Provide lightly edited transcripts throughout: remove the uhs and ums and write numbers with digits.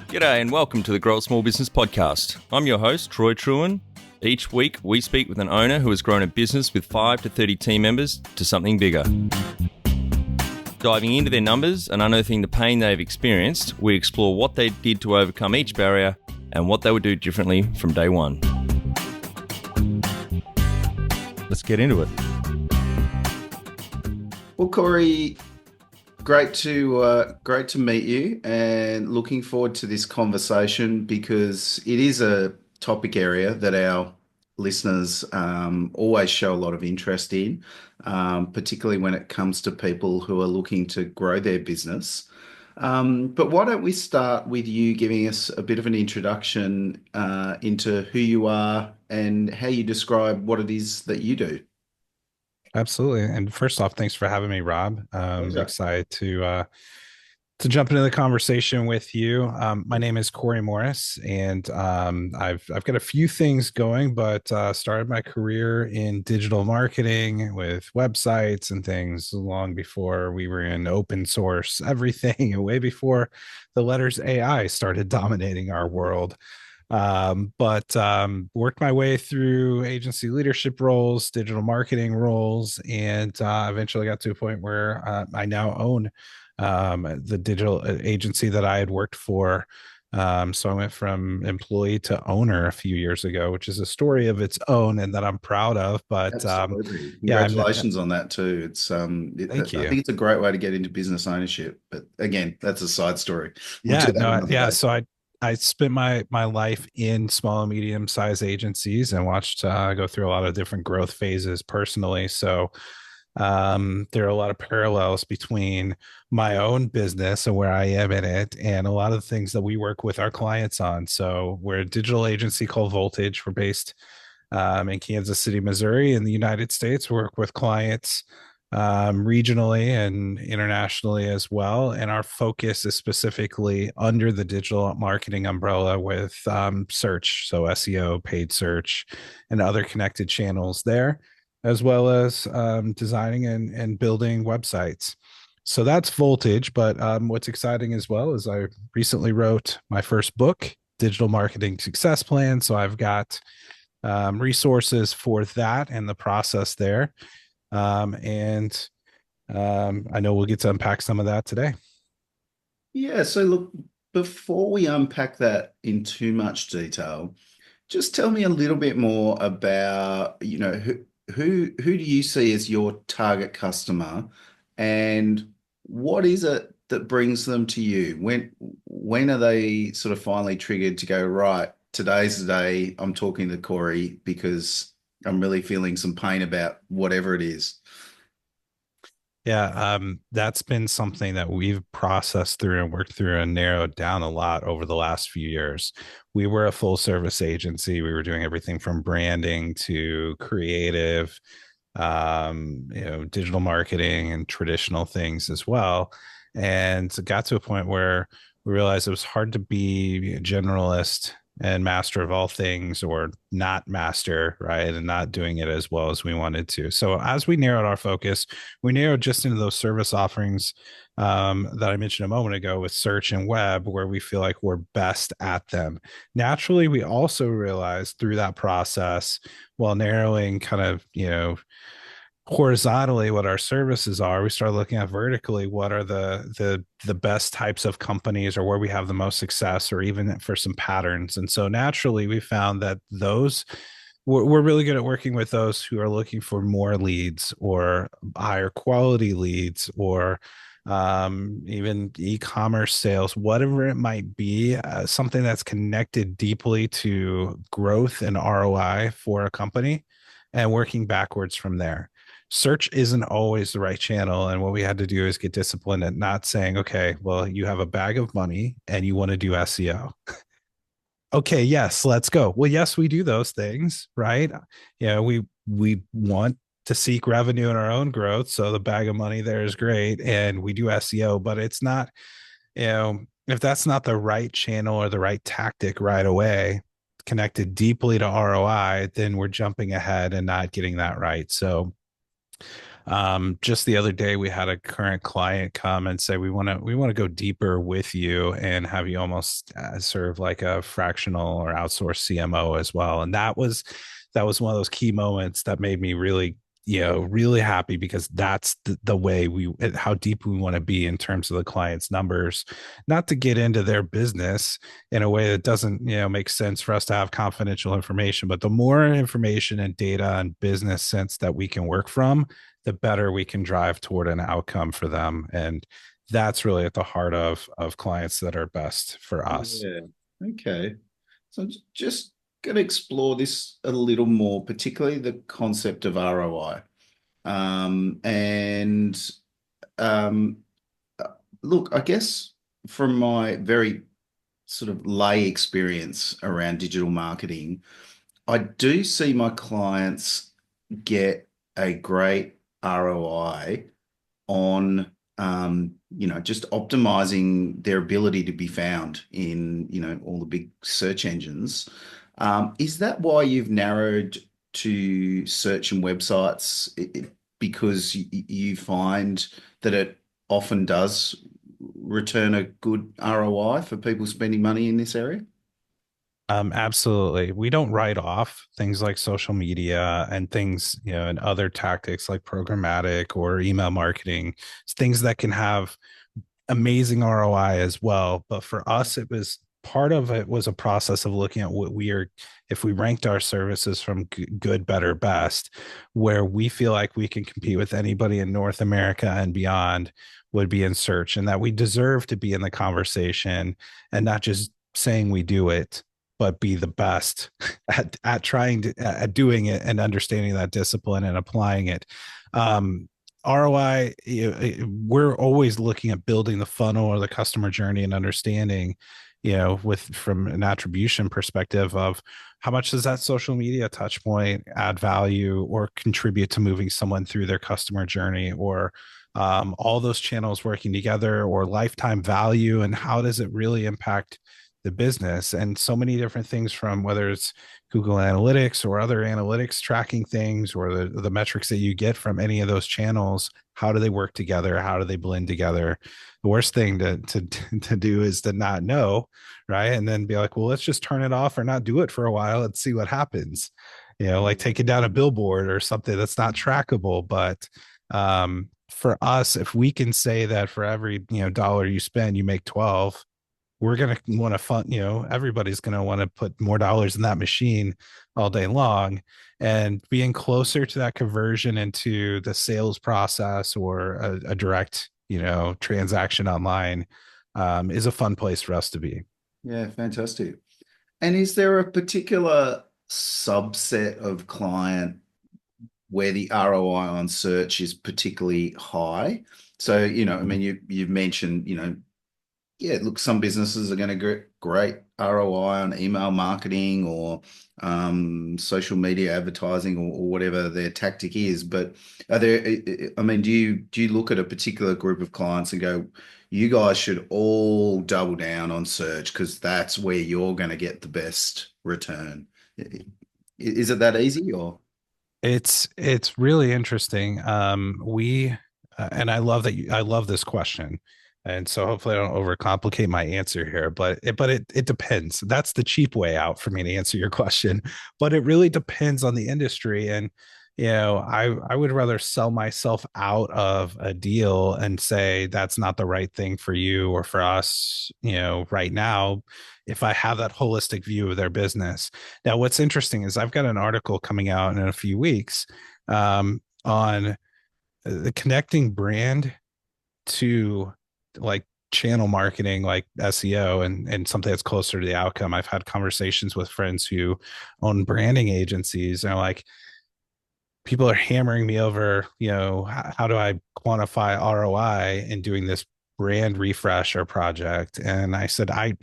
G'day and welcome to the Grow a Small Business Podcast. I'm your host, Troy Truen. Each week, we speak with an owner who has grown a business with 5 to 30 team members to something bigger. Diving into their numbers and unearthing the pain they've experienced, we explore what they did to overcome each barrier and what they would do differently from day one. Let's get into it. Well, Corey, great to meet you, and looking forward to this conversation because it is a topic area that our listeners always show a lot of interest in, particularly when it comes to people who are looking to grow their business. But why don't we start with you giving us a bit of an introduction into who you are and how you describe what it is that you do. Absolutely. And first off, thanks for having me, Rob. Pleasure. Excited to jump into the conversation with you. My name is Corey Morris, and I've got a few things going, but started my career in digital marketing with websites and things long before we were in open source everything, and way before the letters AI started dominating our world. But worked my way through agency leadership roles, digital marketing roles, and eventually got to a point where I now own the digital agency that I had worked for. So I went from employee to owner a few years ago, which is a story of its own and that I'm proud of. But Absolutely. yeah, Congratulations on that too. It's Thank you. I think it's a great way to get into business ownership. But again, that's a side story. We'll Yeah, do that no, another yeah. day. So I spent my life in small and medium sized agencies and watched go through a lot of different growth phases personally. So there are a lot of parallels between my own business and where I am in it, and a lot of the things that we work with our clients on. So we're a digital agency called Voltage. We're based in Kansas City, Missouri, in the United States. We work with clients regionally and internationally as well. And our focus is specifically under the digital marketing umbrella with search, so SEO, paid search, and other connected channels there, as well as designing and building websites. So that's Voltage. But what's exciting as well is I recently wrote my first book, Digital Marketing Success Plan. So I've got resources for that and the process there. And I know we'll get to unpack some of that today. Yeah. So look, before we unpack that in too much detail, just tell me a little bit more about, who do you see as your target customer, and what is it that brings them to you? When are they sort of finally triggered to go, right, today's the day I'm talking to Corey because I'm really feeling some pain about whatever it is? Yeah, that's been something that we've processed through and worked through and narrowed down a lot over the last few years. We were a full service agency. We were doing everything from branding to creative, digital marketing and traditional things as well. And it got to a point where we realized it was hard to be a generalist and master of all things or not master, right? And not doing it as well as we wanted to. So as we narrowed our focus, we narrowed just into those service offerings that I mentioned a moment ago with search and web, where we feel like we're best at them. Naturally, we also realized through that process, while narrowing kind of, horizontally what our services are, we started looking at vertically what are the best types of companies or where we have the most success, or even for some patterns. And so naturally we found that those we're really good at working with those who are looking for more leads or higher quality leads, or even e-commerce sales, whatever it might be, something that's connected deeply to growth and ROI for a company, and working backwards from there. Search isn't always the right channel. And what we had to do is get disciplined at not saying, okay, well, you have a bag of money and you want to do SEO. Okay, yes, let's go. Well, yes, we do those things, right? We want to seek revenue in our own growth. So the bag of money there is great. And we do SEO, but it's not, if that's not the right channel or the right tactic right away, connected deeply to ROI, then we're jumping ahead and not getting that right. So Just the other day, we had a current client come and say, we want to go deeper with you and have you almost serve like a fractional or outsourced CMO as well. And that was one of those key moments that made me really, really happy, because that's the way how deep we want to be in terms of the client's numbers, not to get into their business in a way that doesn't, make sense for us to have confidential information. But the more information and data and business sense that we can work from, the better we can drive toward an outcome for them. And that's really at the heart of clients that are best for us. Yeah. Okay. So I'm just going to explore this a little more, particularly the concept of ROI. And um, look, I guess from my very sort of lay experience around digital marketing, I do see my clients get a great ROI on just optimizing their ability to be found in, all the big search engines. Is that why you've narrowed to search and websites? Because you find that it often does return a good ROI for people spending money in this area? Absolutely. We don't write off things like social media and things, and other tactics like programmatic or email marketing. It's things that can have amazing ROI as well. But for us, it was part of it was a process of looking at if we ranked our services from good, better, best, where we feel like we can compete with anybody in North America and beyond would be in search, and that we deserve to be in the conversation and not just saying we do it, but be the best at trying to at doing it and understanding that discipline and applying it. ROI, we're always looking at building the funnel or the customer journey and understanding, from an attribution perspective of how much does that social media touch point add value or contribute to moving someone through their customer journey, or all those channels working together, or lifetime value, and how does it really impact the business. And so many different things, from whether it's Google Analytics or other analytics tracking things, or the metrics that you get from any of those channels. How do they work together? How do they blend together? The worst thing to do is to not know, right? And then be like, well, let's just turn it off or not do it for a while and see what happens. Like taking down a billboard or something that's not trackable. But for us, if we can say that for every dollar you spend, you make 12, we're going to want to fund, everybody's going to want to put more dollars in that machine all day long. And being closer to that conversion into the sales process, or a direct, transaction online, is a fun place for us to be. Yeah, fantastic. And is there a particular subset of client where the ROI on search is particularly high? So, I mean, you've mentioned, yeah, look, some businesses are going to get great ROI on email marketing or social media advertising, or whatever their tactic is. But are there, I mean, do you look at a particular group of clients and go, you guys should all double down on search because that's where you're going to get the best return? Is it that easy, or? It's really interesting. We and I love this question. And so hopefully I don't overcomplicate my answer here, but it depends. That's the cheap way out for me to answer your question. But it really depends on the industry. And I would rather sell myself out of a deal and say that's not the right thing for you or for us, right now, if I have that holistic view of their business. Now, what's interesting is I've got an article coming out in a few weeks on the connecting brand to like channel marketing, like SEO, and something that's closer to the outcome. I've had conversations with friends who own branding agencies, and like, people are hammering me over, how do I quantify ROI in doing this brand refresh or project? And I said, I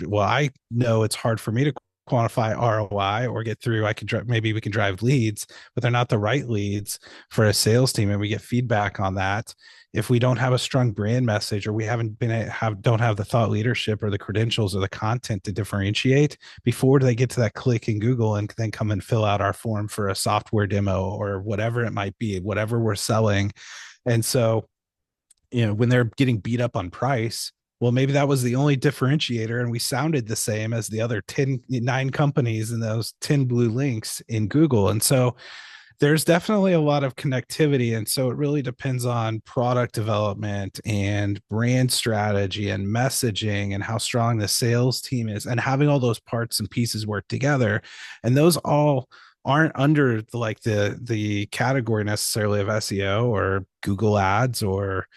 know it's hard for me to quantify ROI or get through. Maybe we can drive leads, but they're not the right leads for a sales team. And we get feedback on that. If we don't have a strong brand message, or we don't have the thought leadership or the credentials or the content to differentiate before they get to that click in Google and then come and fill out our form for a software demo or whatever it might be, whatever we're selling, And so, when they're getting beat up on price, well, maybe that was the only differentiator, and we sounded the same as the other 9 companies in those 10 blue links in Google. And so there's definitely a lot of connectivity. And so it really depends on product development and brand strategy and messaging and how strong the sales team is, and having all those parts and pieces work together. And those all aren't under the category necessarily of SEO or Google ads, or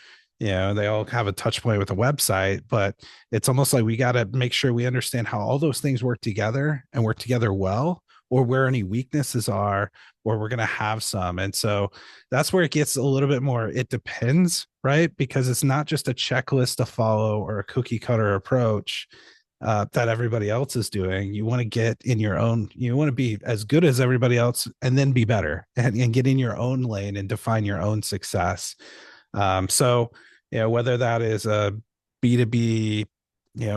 they all have a touch point with a website, but it's almost like we got to make sure we understand how all those things work together and work together well, or where any weaknesses are, or we're going to have some. And so that's where it gets a little bit more, it depends, right? Because it's not just a checklist to follow or a cookie cutter approach that everybody else is doing. You want to get in your own, you want to be as good as everybody else and then be better, and get in your own lane and define your own success. So, whether that is a B2B,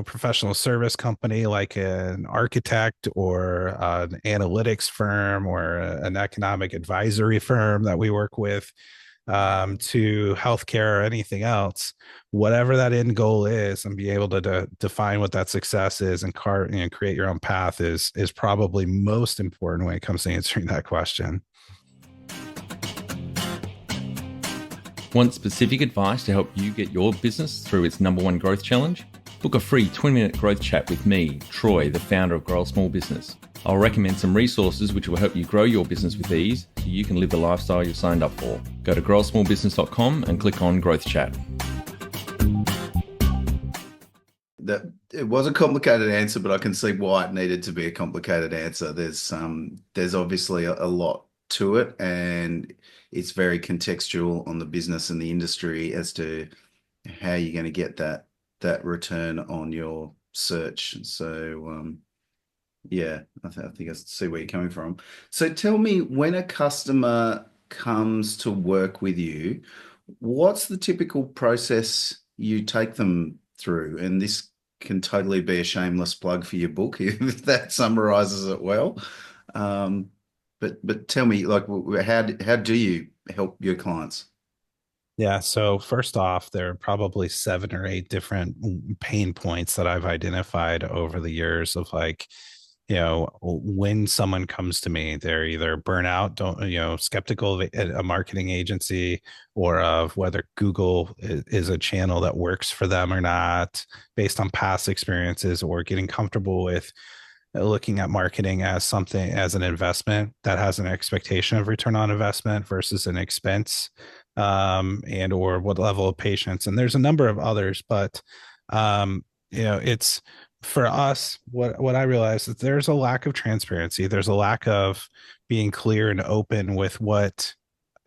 professional service company like an architect or an analytics firm or an economic advisory firm that we work with, to healthcare or anything else, whatever that end goal is, and be able to define what that success is and create your own path is probably most important when it comes to answering that question. Want specific advice to help you get your business through its #1 growth challenge? Book a free 20-minute growth chat with me, Troy, the founder of Grow a Small Business. I'll recommend some resources which will help you grow your business with ease so you can live the lifestyle you've signed up for. Go to growasmallbusiness.com and click on Growth Chat. It was a complicated answer, but I can see why it needed to be a complicated answer. There's obviously a lot to it, and it's very contextual on the business and the industry as to how you're going to get that return on your search. So yeah, I think I see where you're coming from. So tell me, when a customer comes to work with you, what's the typical process you take them through? And this can totally be a shameless plug for your book if that summarizes it well. But tell me, like, how do you help your clients? Yeah. So first off, there are probably 7 or 8 different pain points that I've identified over the years of, like, when someone comes to me, they're either burnout, skeptical of a marketing agency, or of whether Google is a channel that works for them or not, based on past experiences, or getting comfortable with looking at marketing as something, as an investment that has an expectation of return on investment versus an expense, and or what level of patience. And there's a number of others, but it's, for us, what I realized is there's a lack of transparency. There's a lack of being clear and open with what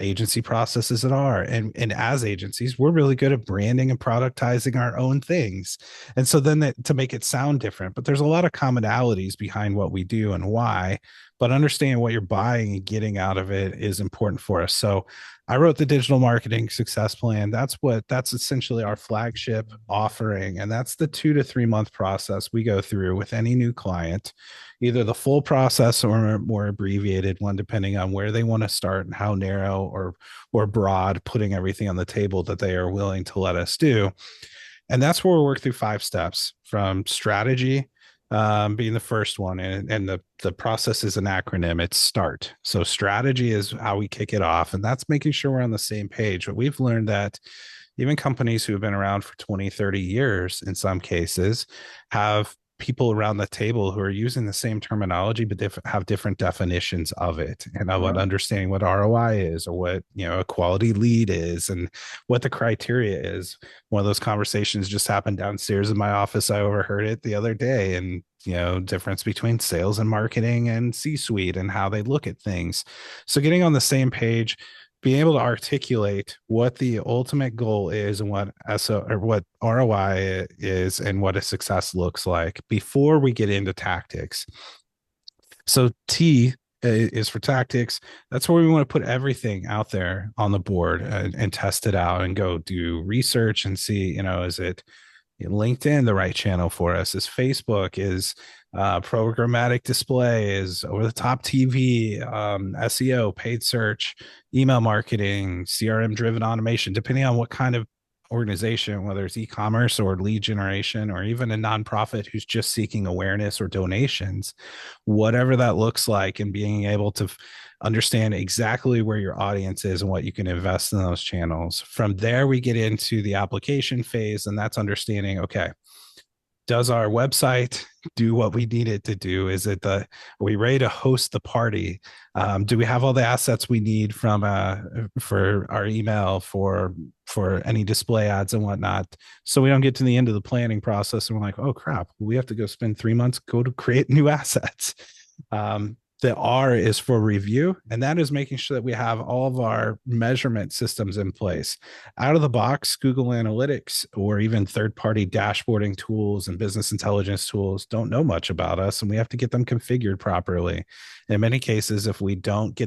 agency processes it are. And as agencies, we're really good at branding and productizing our own things. And so then to make it sound different, but there's a lot of commonalities behind what we do and why, but understanding what you're buying and getting out of it is important for us. So I wrote the digital marketing success plan. That's essentially our flagship offering. And that's the 2 to 3 month process we go through with any new client, either the full process or a more abbreviated one, depending on where they want to start and how narrow or broad, putting everything on the table that they are willing to let us do. And that's where we work through 5 steps, from strategy, being the first one. And the process is an acronym. It's START. So strategy is how we kick it off. And that's making sure we're on the same page. But we've learned that even companies who have been around for 20, 30 years, in some cases, have people around the table who are using the same terminology, but have different definitions of it, and of what understanding what ROI is, or what, a quality lead is, and what the criteria is. One of those conversations just happened downstairs in my office. I overheard it the other day, and difference between sales and marketing and C-suite and how they look at things. So getting on the same page, being able to articulate what the ultimate goal is, and what what ROI is, and what a success looks like before we get into tactics. So T is for tactics. That's where we want to put everything out there on the board, and test it out and go do research and see, is it LinkedIn the right channel for us? Is Facebook? Is programmatic display? Is over the top TV? SEO, paid search, email marketing, CRM driven automation, depending on what kind of organization, whether it's e-commerce or lead generation, or even a nonprofit who's just seeking awareness or donations, whatever that looks like, and being able to understand exactly where your audience is and what you can invest in those channels. From there, we get into the application phase, and that's understanding, okay, does our website do what we need it to do? Is it are we ready to host the party? Do we have all the assets we need from for our email, for any display ads and whatnot? So we don't get to the end of the planning process and we're like, oh crap, we have to go spend 3 months go to create new assets. The R is for review, and that is making sure that we have all of our measurement systems in place. Out of the box, Google Analytics or even third-party dashboarding tools and business intelligence tools don't know much about us, and we have to get them configured properly. In many cases, if we don't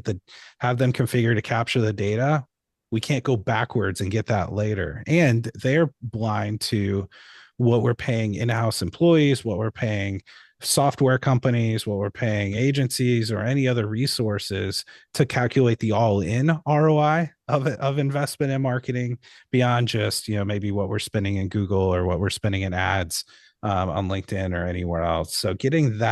have them configured to capture the data, we can't go backwards and get that later. And they're blind to what we're paying in-house employees, what we're paying software companies, what we're paying agencies or any other resources to calculate the all-in ROI of investment in marketing beyond just, maybe what we're spending in Google or what we're spending in ads on LinkedIn or anywhere else. So getting that